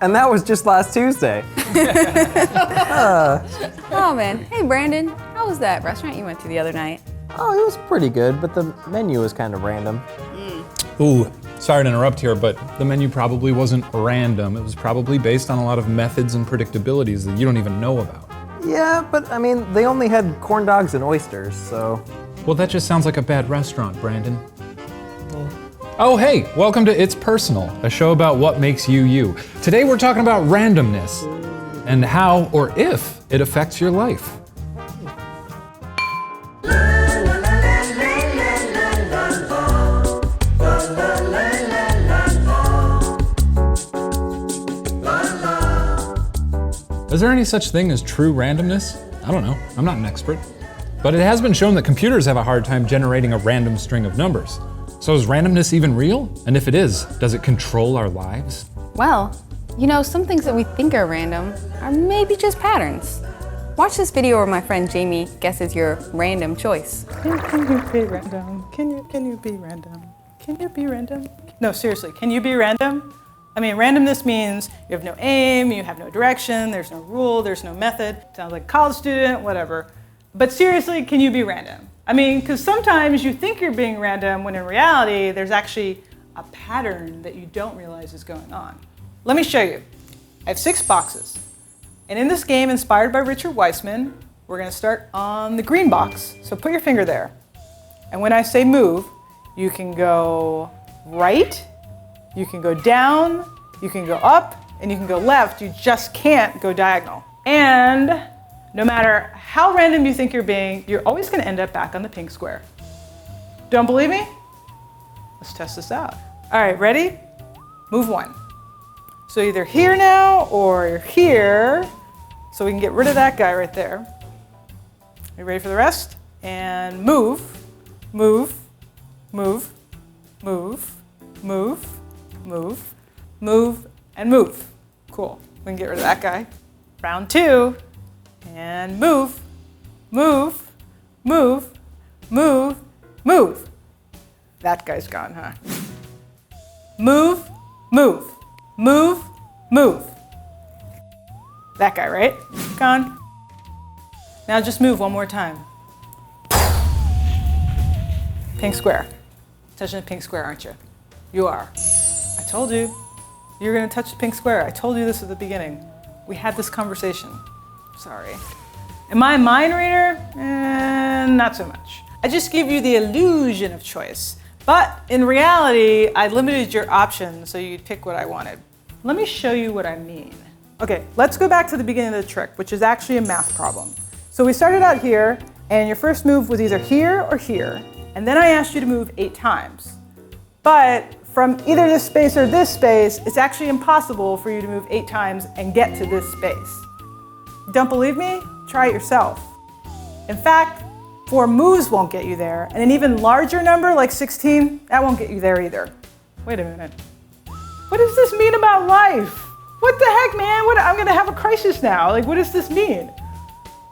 And that was just last Tuesday. Oh man, hey Brandon, how was that restaurant you went to the other night? Oh, it was pretty good, but the menu was kind of random. Ooh, sorry to interrupt here, but the menu probably wasn't random. It was probably based on a lot of methods and predictabilities that you don't even know about. Yeah, but I mean, they only had corn dogs and oysters, so. Well, that just sounds like a bad restaurant, Brandon. Oh, hey, welcome to It's Personal, a show about what makes you you. Today we're talking about randomness and how or if it affects your life. Is there any such thing as true randomness? I don't know, I'm not an expert. But it has been shown that computers have a hard time generating a random string of numbers. So is randomness even real? And if it is, does it control our lives? Well, you know, some things that we think are random are maybe just patterns. Watch this video where my friend Jamie guesses your random choice. Can you be random? Can you be random? Can you be random? No, seriously, can you be random? I mean, randomness means you have no aim, you have no direction, there's no rule, there's no method. Sounds like a college student, whatever. But seriously, can you be random? I mean, because sometimes you think you're being random when in reality, there's actually a pattern that you don't realize is going on. Let me show you. I have 6 boxes. And in this game, inspired by Richard Weissman, we're gonna start on the green box. So put your finger there. And when I say move, you can go right, you can go down, you can go up, and you can go left. You just can't go diagonal. And no matter how random you think you're being, you're always gonna end up back on the pink square. Don't believe me? Let's test this out. All right, ready? Move 1. So either here now or here, so we can get rid of that guy right there. Are you ready for the rest? And move, move, move, move, move, move, move, and move. Cool, we can get rid of that guy. Round 2, and move, move, move, move, move. That guy's gone, huh? Move, move, move, move. That guy, right? Gone. Now just move one more time. Pink square. Touching the pink square, aren't you? You are. I told you. You're gonna touch the pink square. I told you this at the beginning. We had this conversation. Sorry. Am I a mind reader? Not so much. I just give you the illusion of choice. But in reality, I limited your options so you'd pick what I wanted. Let me show you what I mean. Okay, let's go back to the beginning of the trick, which is actually a math problem. So we started out here, and your first move was either here or here, and then I asked you to move 8 times. But from either this space or this space, it's actually impossible for you to move 8 times and get to this space. Don't believe me? Try it yourself. In fact, 4 moves won't get you there, and an even larger number like 16, that won't get you there either. Wait a minute. What does this mean about life? What the heck, man? I'm gonna have a crisis now. Like, what does this mean?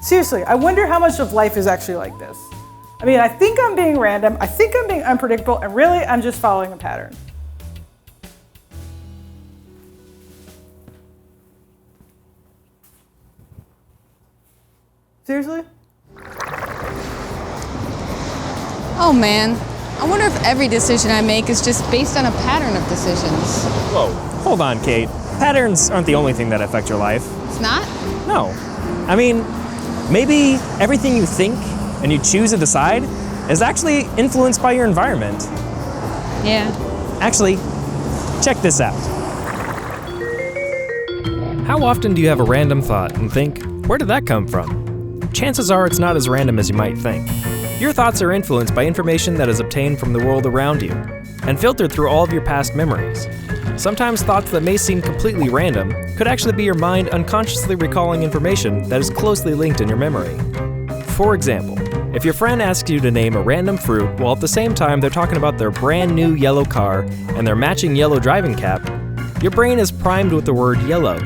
Seriously, I wonder how much of life is actually like this. I mean, I think I'm being random, I think I'm being unpredictable, and really, I'm just following a pattern. Seriously? Oh man, I wonder if every decision I make is just based on a pattern of decisions. Whoa, hold on, Kate. Patterns aren't the only thing that affect your life. It's not? No. I mean, maybe everything you think and you choose and decide is actually influenced by your environment. Yeah. Actually, check this out. How often do you have a random thought and think, where did that come from? Chances are it's not as random as you might think. Your thoughts are influenced by information that is obtained from the world around you and filtered through all of your past memories. Sometimes thoughts that may seem completely random could actually be your mind unconsciously recalling information that is closely linked in your memory. For example, if your friend asks you to name a random fruit while at the same time they're talking about their brand new yellow car and their matching yellow driving cap, your brain is primed with the word yellow.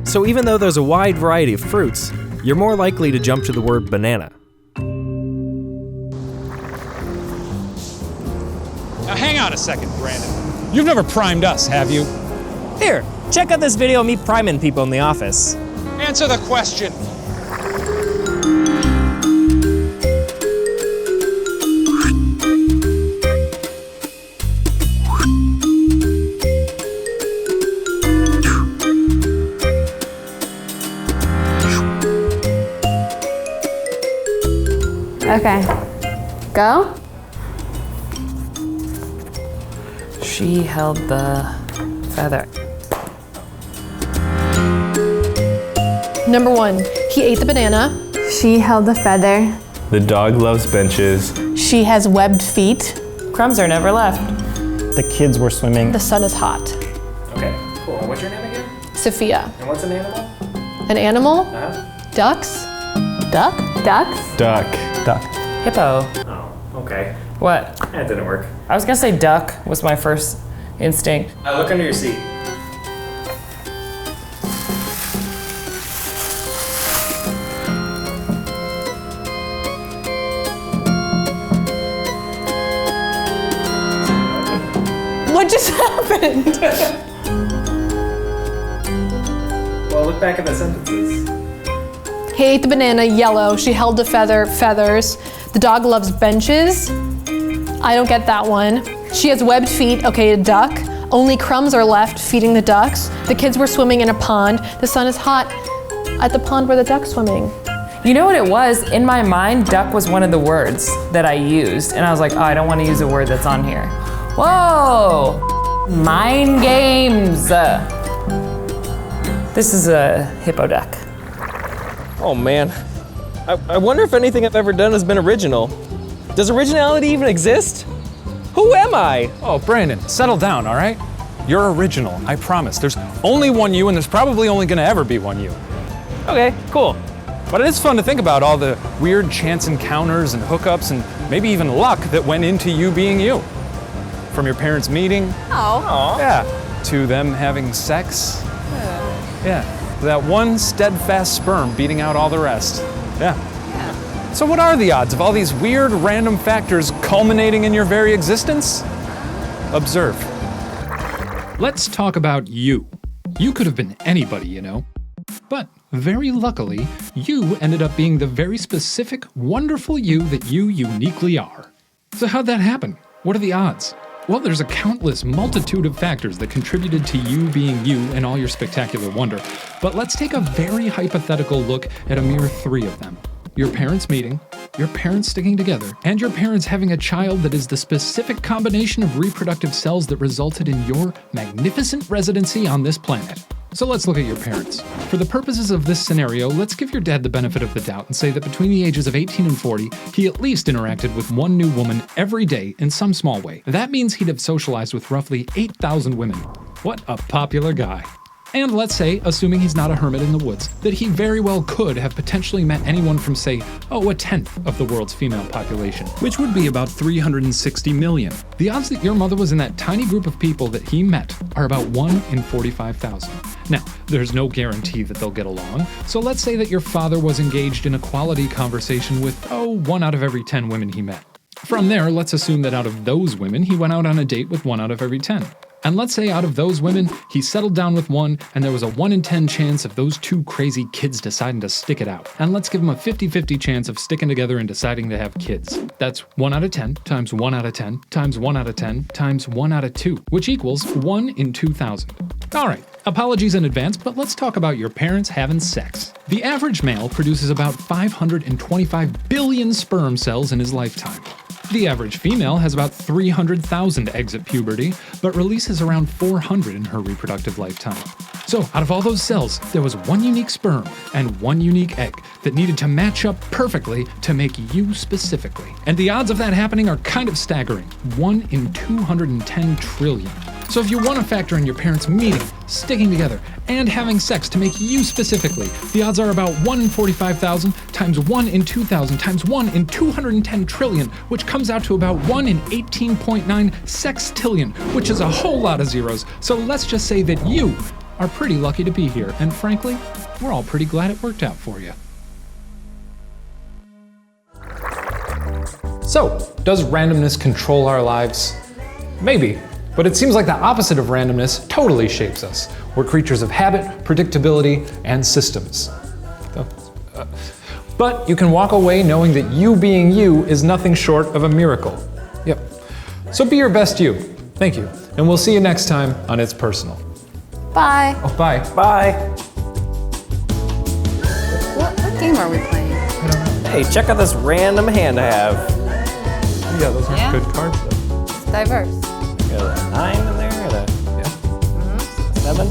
So even though there's a wide variety of fruits, you're more likely to jump to the word banana. Now hang on a second, Brandon. You've never primed us, have you? Here, Check out this video of me priming people in the office. Answer the question. Okay, go. She held the feather. Number 1, he ate the banana. She held the feather. The dog loves benches. She has webbed feet. Crumbs are never left. The kids were swimming. The sun is hot. Okay, cool. What's your name again? Sophia. And what's an animal? An animal? Ducks? Duck? Ducks. Duck. Duck. Hippo. Oh, okay. What? That didn't work. I was gonna say duck was my first instinct. Look under your seat. What just happened? Well, look back at the sentences. He ate the banana, yellow. She held the feather, feathers. The dog loves benches. I don't get that one. She has webbed feet, okay, a duck. Only crumbs are left, feeding the ducks. The kids were swimming in a pond. The sun is hot at the pond where the duck's swimming. You know what it was? In my mind, duck was one of the words that I used, and I was like, oh, I don't want to use a word that's on here. Whoa! Mind games! This is a hippo duck. Oh man, I wonder if anything I've ever done has been original. Does originality even exist? Who am I? Oh, Brandon, settle down, all right? You're original, I promise. There's only one you, and there's probably only gonna ever be one you. Okay, cool. But it is fun to think about all the weird chance encounters and hookups and maybe even luck that went into you being you. From your parents meeting, yeah, to them having sex, yeah, that one steadfast sperm beating out all the rest, yeah. So what are the odds of all these weird random factors culminating in your very existence? Observe. Let's talk about you. You could have been anybody, you know. But very luckily, you ended up being the very specific, wonderful you that you uniquely are. So how'd that happen? What are the odds? Well, there's a countless multitude of factors that contributed to you being you and all your spectacular wonder. But let's take a very hypothetical look at a mere 3 of them. Your parents meeting, your parents sticking together, and your parents having a child that is the specific combination of reproductive cells that resulted in your magnificent residency on this planet. So let's look at your parents. For the purposes of this scenario, let's give your dad the benefit of the doubt and say that between the ages of 18 and 40, he at least interacted with one new woman every day in some small way. That means he'd have socialized with roughly 8,000 women. What a popular guy. And let's say, assuming he's not a hermit in the woods, that he very well could have potentially met anyone from, say, a 1/10 of the world's female population, which would be about 360 million. The odds that your mother was in that tiny group of people that he met are about 1 in 45,000. Now, there's no guarantee that they'll get along, so let's say that your father was engaged in a quality conversation with, 1 out of every 10 women he met. From there, let's assume that out of those women, he went out on a date with 1 out of every 10. And let's say out of those women, he settled down with 1, and there was a 1 in 10 chance of those 2 crazy kids deciding to stick it out. And let's give them a 50-50 chance of sticking together and deciding to have kids. That's 1 out of 10 times 1 out of 10 times 1 out of 10 times 1 out of 2, which equals 1 in 2,000. All right, apologies in advance, but let's talk about your parents having sex. The average male produces about 525 billion sperm cells in his lifetime. The average female has about 300,000 eggs at puberty, but releases around 400 in her reproductive lifetime. So, out of all those cells, there was 1 unique sperm and 1 unique egg that needed to match up perfectly to make you specifically. And the odds of that happening are kind of staggering, 1 in 210 trillion. So if you want to factor in your parents meeting, sticking together, and having sex to make you specifically, the odds are about 1 in 45,000 times 1 in 2,000 times 1 in 210 trillion, which comes out to about 1 in 18.9 sextillion, which is a whole lot of zeros. So let's just say that you are pretty lucky to be here, and frankly, we're all pretty glad it worked out for you. So, does randomness control our lives? Maybe. But it seems like the opposite of randomness totally shapes us. We're creatures of habit, predictability, and systems. But you can walk away knowing that you being you is nothing short of a miracle. Yep. So be your best you. Thank you. And we'll see you next time on It's Personal. Bye. Oh, bye. Bye. What game are we playing? Hey, check out this random hand I have. Yeah, those aren't Yeah. good cards though. It's diverse. Got a 9 in there, and a 7.